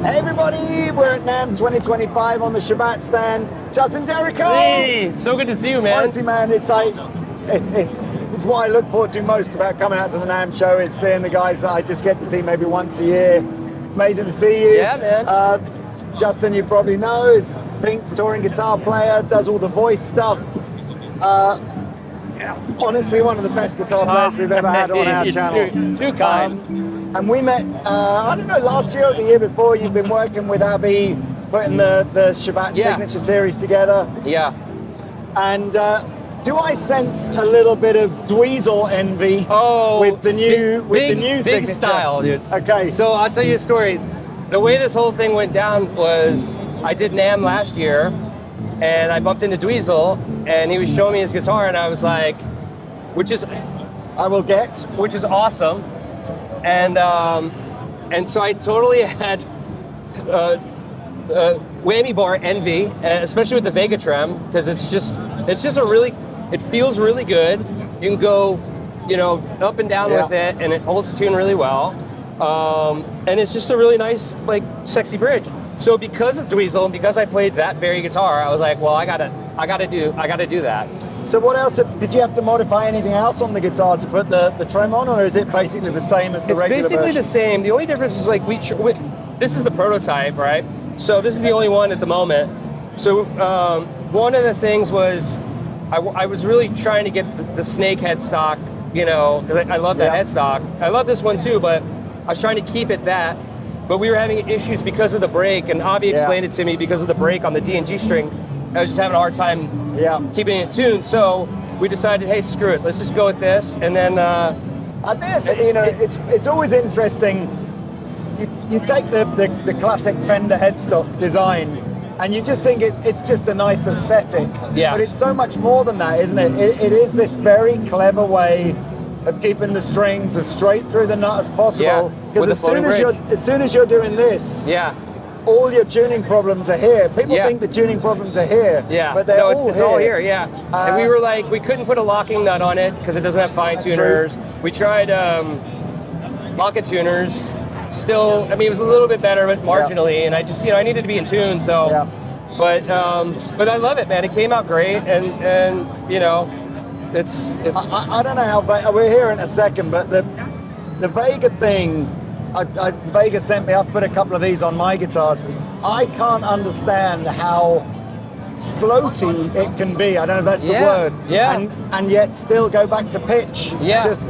Hey everybody, we're at NAMM 2025 on the Shabat stand. Justin Derrico! Hey, so good to see you, man. Honestly, man, it's like, it's what I look forward to most about coming out to the NAMM show is seeing the guys that I just get to see maybe once a year. Amazing to see you. Yeah, man. Justin, you probably know, is Pink's touring guitar player, does all the voice stuff. Honestly, one of the best guitar players we've ever had on our channel. Too kind. And we met, I don't know, last year or the year before. You've been working with Abby, putting the Shabat signature series together. Yeah. And do I sense a little bit of Dweezil envy with the new big signature style, dude? Okay. So I'll tell you a story. The way this whole thing went down was I did NAMM last year, and I bumped into Dweezil, and he was showing me his guitar, and I was like, which is awesome. And so I totally had whammy bar envy, especially with the Vega Trem, because it's just it feels really good. You can go, up and down with it, and it holds tune really well. And it's just a really nice, sexy bridge. So because of Dweezil and because I played that very guitar, I was like, well, I gotta do that. So what else, did you have to modify anything else on the guitar to put the Trem on, or is it basically the same as the regular version? It's basically the same. The only difference is this is the prototype, right? So this is the only one at the moment. So one of the things was, I was really trying to get the snake headstock, because I love that headstock. I love this one too, but I was trying to keep it that. But we were having issues because of the break, and Avi explained it to me because of the break on the D and G string. I was just having a hard time keeping it tuned. So we decided, hey, screw it, let's just go with this. And then I think it's always interesting. You take the classic Fender headstock design, and you just think it's just a nice aesthetic. Yeah. But it's so much more than that, isn't it? It is this very clever way of keeping the strings as straight through the nut as possible. Because as soon as you're doing this, all your tuning problems are here. People think the tuning problems are here, but they're it's all here. And we were like, we couldn't put a locking nut on it because it doesn't have fine tuners. We tried pocket tuners. Still, I mean, it was a little bit better, but marginally. And I just, I needed to be in tune. So, but I love it, man. It came out great, and it's. I don't know how we're here in a second, but the Vega thing. Vega sent me. I've put a couple of these on my guitars. I can't understand how floaty it can be. I don't know if that's the word. Yeah. And yet still go back to pitch. Yeah. It's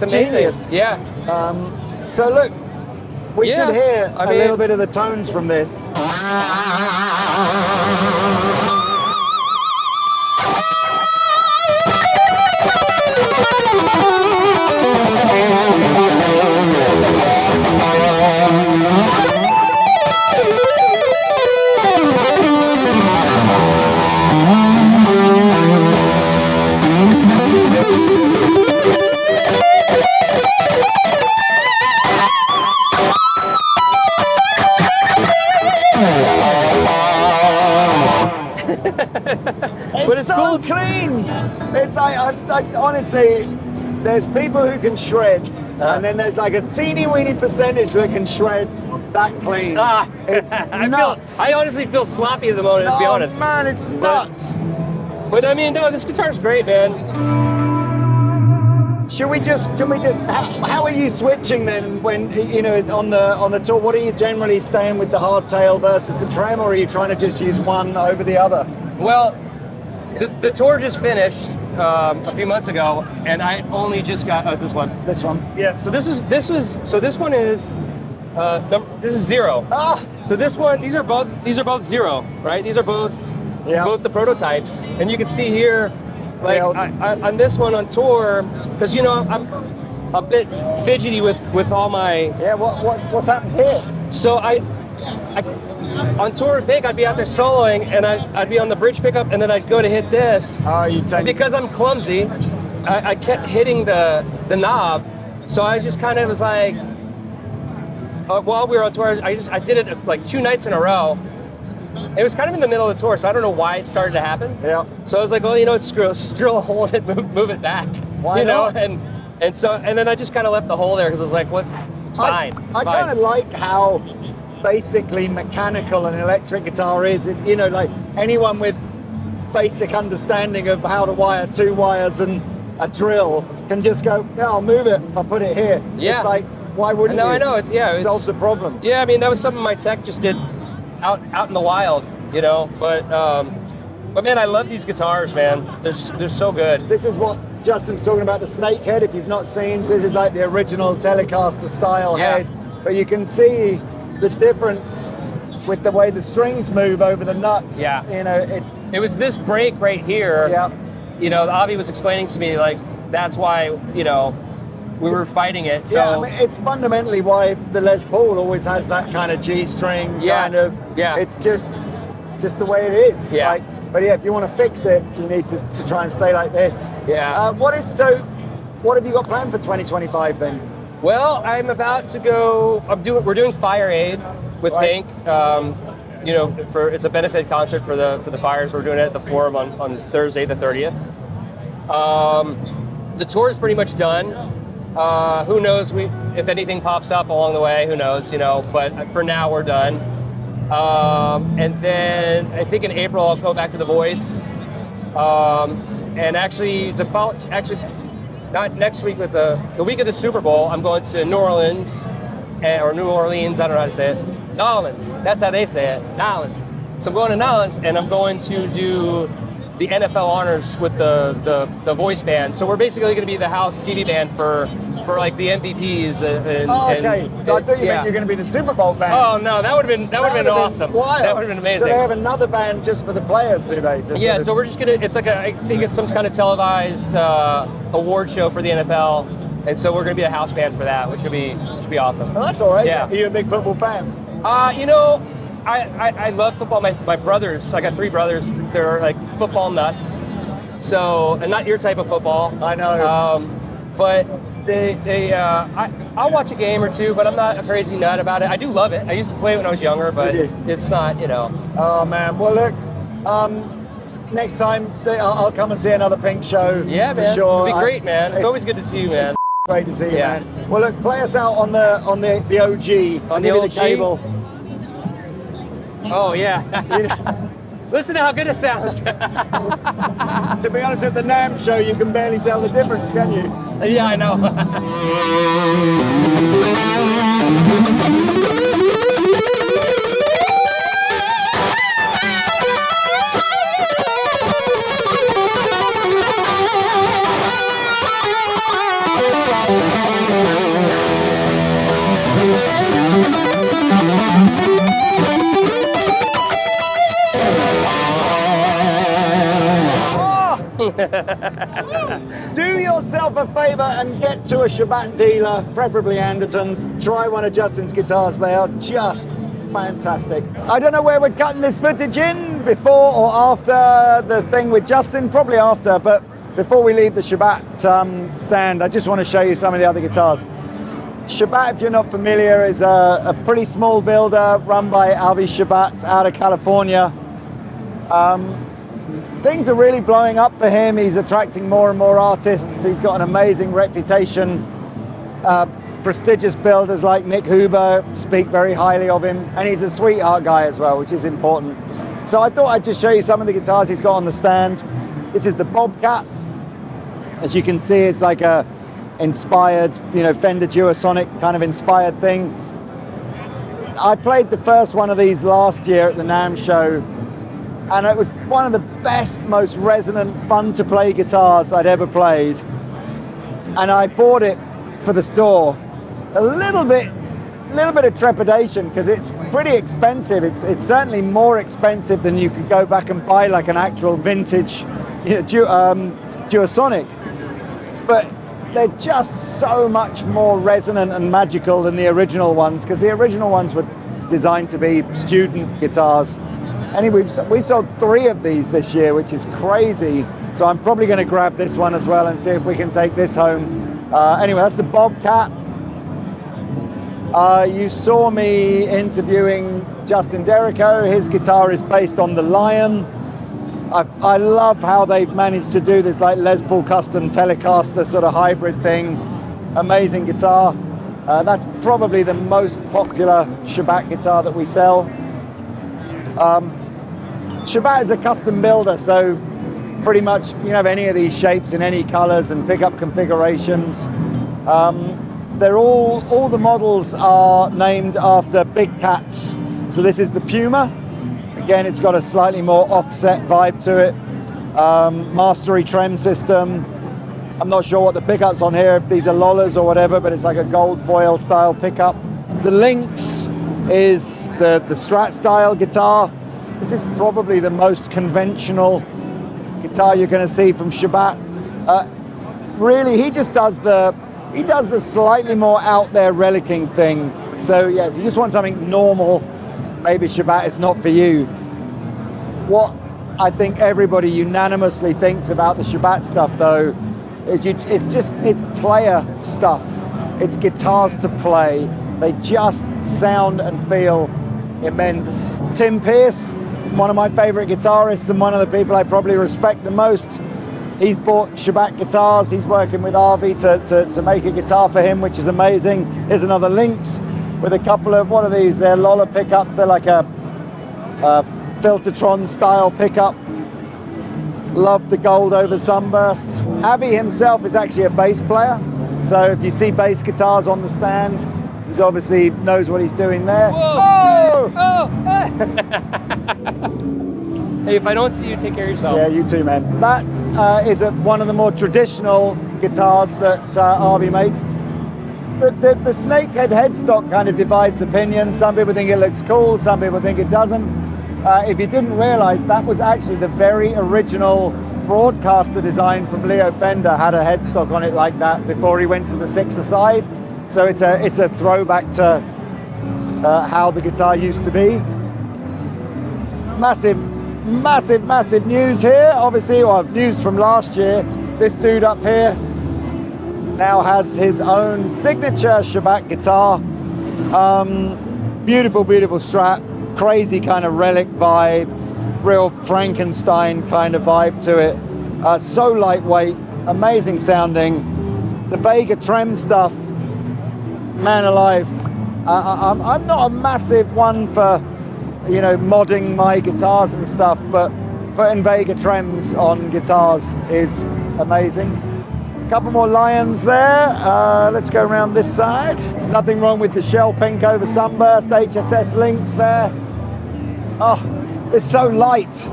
amazing. Genius. Yeah. So look, we should hear a little bit of the tones from this. But it's so clean. It's like, honestly, there's people who can shred, and then there's like a teeny weeny percentage that can shred that clean. It's nuts. I honestly feel sloppy at the moment, to be honest. Oh man, it's nuts. But I mean, no, this guitar's great, man. Can we just, how are you switching then when, on the tour? What are you generally staying with the Hardtail versus the Trem, or are you trying to just use one over the other? Well, the tour just finished a few months ago, and I only just got this one. This one? Yeah. So this one is zero. So this one, these are both zero, right? These are both the prototypes, and you can see here, on this one on tour, because I'm a bit fidgety with all my. Yeah. What's happened here? So I on tour with Pink, I'd be out there soloing, and I'd be on the bridge pickup, and then I'd go to hit this. Because I'm clumsy, I kept hitting the knob, so I just kind of was like, while we were on tour, I did it like 2 nights in a row. It was kind of in the middle of the tour, so I don't know why it started to happen. Yeah. So I was like, well, it's screw. Let's just drill a hole in it, move it back. Why not? And then I just kind of left the hole there because I was like, what? It's fine. I kind of like how basically mechanical an electric guitar is. You know, like anyone with basic understanding of how to wire 2 wires and a drill can just go, yeah, I'll move it, I'll put it here. Yeah. It's like, why wouldn't you? I know. It solves the problem. Yeah, I mean, that was something my tech just did out in the wild, you know. But man, I love these guitars, man. They're so good. This is what Justin's talking about, the snakehead. If you've not seen, so this is like the original Telecaster style head. But you can see the difference with the way the strings move over the nuts. Yeah. You know, it was this break right here. Yeah. You know, Avi was explaining to me, like, that's why, you know, we were fighting it. So yeah, I mean, it's fundamentally why the Les Paul always has that kind of G string kind of. Yeah. It's just the way it is. Yeah. Like, but yeah, if you want to fix it, you need to try and stay like this. Yeah. What have you got planned for 2025 then? Well, I'm about to go. We're doing Fire Aid with Pink. You know, it's a benefit concert for the fires. We're doing it at the Forum on Thursday the 30th. The tour is pretty much done. Who knows if anything pops up along the way? Who knows? You know, but for now we're done. And then I think in April I'll go back to The Voice. And actually not next week, but the week of the Super Bowl, I'm going to New Orleans, or New Orleans, I don't know how to say it. Nolans, that's how they say it, Nolans. So I'm going to Nolans, and I'm going to do the NFL honors with the Voice band. So we're basically going to be the house TV band for like the MVPs. Okay. So I thought you meant you're going to be the Super Bowl band. Oh no, that would have been awesome. Wild. That would have been amazing. So they have another band just for the players, do they? So we're just gonna. It's like I think it's some kind of televised award show for the NFL, and so we're gonna be a house band for that, which should be awesome. Well, that's all right. Yeah. Are you a big football fan? You know, I love football. My brothers, I got 3 brothers. They're like football nuts. So, and not your type of football. I know. But I'll watch a game or two, but I'm not a crazy nut about it. I do love it. I used to play it when I was younger, but it's not, you know. Oh man. Well, look. Next time I'll come and see another Pink show. Yeah, for man. sure. It'd be great, man. It's always good to see you, man. It's great to see you, man. Well, look, play us out on the OG. I'll give you the cable. Oh yeah. Listen to how good it sounds. To be honest, at the NAMM show, you can barely tell the difference, can you? Yeah, I know. Do yourself a favor and get to a Shabat dealer, preferably Andertons. Try one of Justin's guitars. They are just fantastic. I don't know where we're cutting this footage in, before or after the thing with Justin, probably after, but before we leave the Shabat stand, I just want to show you some of the other guitars. Shabat, if you're not familiar, is a pretty small builder run by Avi Shabat out of California. Things are really blowing up for him. He's attracting more and more artists. He's got an amazing reputation. Prestigious builders like Nick Huber speak very highly of him, and he's a sweetheart guy as well, which is important. So I thought I'd just show you some of the guitars he's got on the stand. This is the Bobcat. As you can see, it's like a inspired, you know, Fender Duosonic kind of inspired thing. I played the first one of these last year at the NAMM show, and it was one of the best, most resonant, fun to play guitars I'd ever played. And I bought it for the store. A little bit of trepidation, because it's pretty expensive. It's certainly more expensive than you could go back and buy like an actual vintage, you know, Duosonic. But they're just so much more resonant and magical than the original ones, because the original ones were designed to be student guitars. Anyway, we've sold 3 of these this year, which is crazy. So I'm probably going to grab this one as well and see if we can take this home. Anyway, that's the Bobcat. You saw me interviewing Justin Derrico. His guitar is based on the Lion. I love how they've managed to do this like Les Paul custom Telecaster sort of hybrid thing. Amazing guitar. That's probably the most popular Shabat guitar that we sell. Shabat is a custom builder, so pretty much you can have any of these shapes in any colors and pickup configurations. They're all the models are named after big cats. So this is the Puma. Again, it's got a slightly more offset vibe to it. Mastery Trem system. I'm not sure what the pickup's on here, if these are Lollas or whatever, but it's like a gold foil style pickup. The Lynx is the Strat style guitar. This is probably the most conventional guitar you're going to see from Shabat. Really, he just does the slightly more out there relicking thing. So yeah, if you just want something normal, maybe Shabat is not for you. What I think everybody unanimously thinks about the Shabat stuff though, is it's player stuff. It's guitars to play. They just sound and feel immense. Tim Pierce, one of my favorite guitarists and one of the people I probably respect the most. He's bought Shabat guitars. He's working with Harvey to make a guitar for him, which is amazing. Here's another Lynx with a couple of, what are these? They're Lolla pickups. They're like a Filtertron style pickup. Love the gold over sunburst. Avi himself is actually a bass player. So if you see bass guitars on the stand, he obviously knows what he's doing there. Whoa. Oh! Hey, if I don't see you, take care of yourself. Yeah, you too, man. That is one of the more traditional guitars that Harvey makes. The snakehead headstock kind of divides opinion. Some people think it looks cool, some people think it doesn't. If you didn't realize, that was actually the very original broadcaster design from Leo Fender, had a headstock on it like that before he went to the 6-a-side. So it's a throwback to how the guitar used to be. Massive news here, obviously, or news from last year. This dude up here now has his own signature Shabat guitar. Beautiful Strat, crazy kind of relic vibe, real Frankenstein kind of vibe to it. So lightweight, amazing sounding. The Vega Trem stuff, man alive. I'm not a massive one for, you know, modding my guitars and stuff, but putting Vega Trems on guitars is amazing. A couple more Lions there. Let's go around this side. Nothing wrong with the shell pink over sunburst. HSS Lynx there. Oh, it's so light.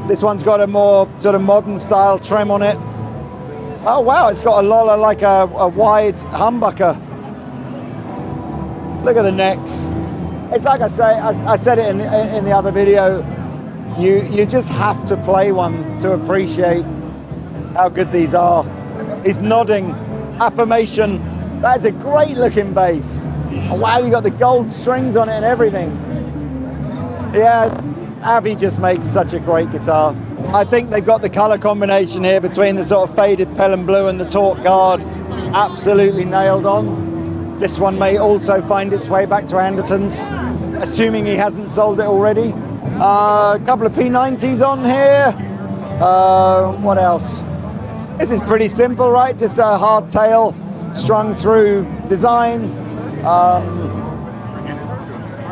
This one's got a more sort of modern style Trem on it. Oh wow, it's got a Lolla, like a wide humbucker. Look at the necks. It's like I said it in the other video, you just have to play one to appreciate how good these are. He's nodding, affirmation. That's a great looking bass. Oh, wow, you got the gold strings on it and everything. Yeah, Avi just makes such a great guitar. I think they've got the color combination here between the sort of faded Pelham blue and the Torque Guard absolutely nailed on. This one may also find its way back to Andertons, assuming he hasn't sold it already. A couple of P90s on here. What else? This is pretty simple, right? Just a hardtail strung through design.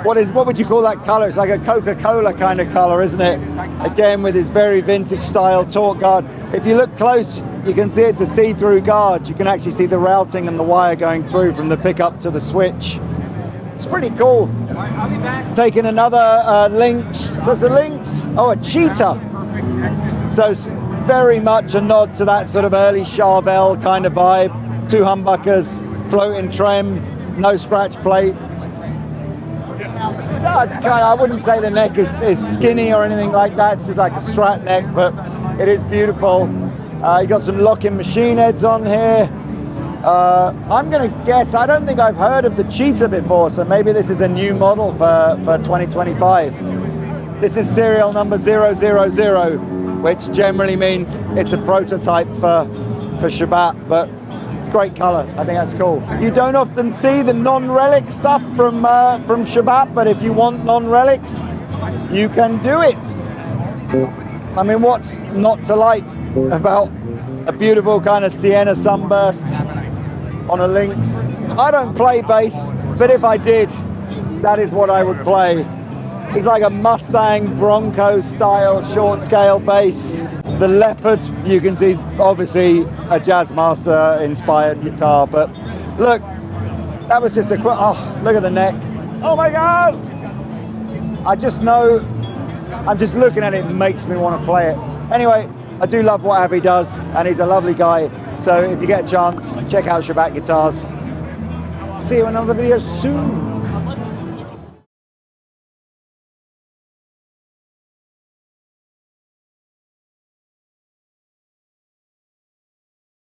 What would you call that color? It's like a Coca-Cola kind of color, isn't it? Again, with his very vintage style Torque Guard. If you look close, you can see it's a see-through guard. You can actually see the routing and the wire going through from the pickup to the switch. It's pretty cool. I'll be back. Taking another Lynx. So it's a Lynx. Oh, a Cheetah. So it's very much a nod to that sort of early Charvel kind of vibe. 2 humbuckers, floating Trem, no scratch plate. So it's kind of, I wouldn't say the neck is skinny or anything like that. It's just like a Strat neck, but it is beautiful. You got some lock-in machine heads on here. I'm going to guess, I don't think I've heard of the Cheetah before, so maybe this is a new model for 2025. This is serial number 000, which generally means it's a prototype for Shabat, but it's great color. I think that's cool. You don't often see the non-relic stuff from Shabat, but if you want non-relic, you can do it. I mean, what's not to like about a beautiful kind of Sienna sunburst on a Lynx. I don't play bass, but if I did, that is what I would play. It's like a Mustang Bronco style short scale bass. The Leopard, you can see obviously a Jazzmaster inspired guitar, but look, that was just a quick, oh, look at the neck. Oh my God! I just know, I'm just looking at it, it makes me want to play it. Anyway, I do love what Avi does, and he's a lovely guy. So if you get a chance, check out Shabat Guitars. See you in another video soon.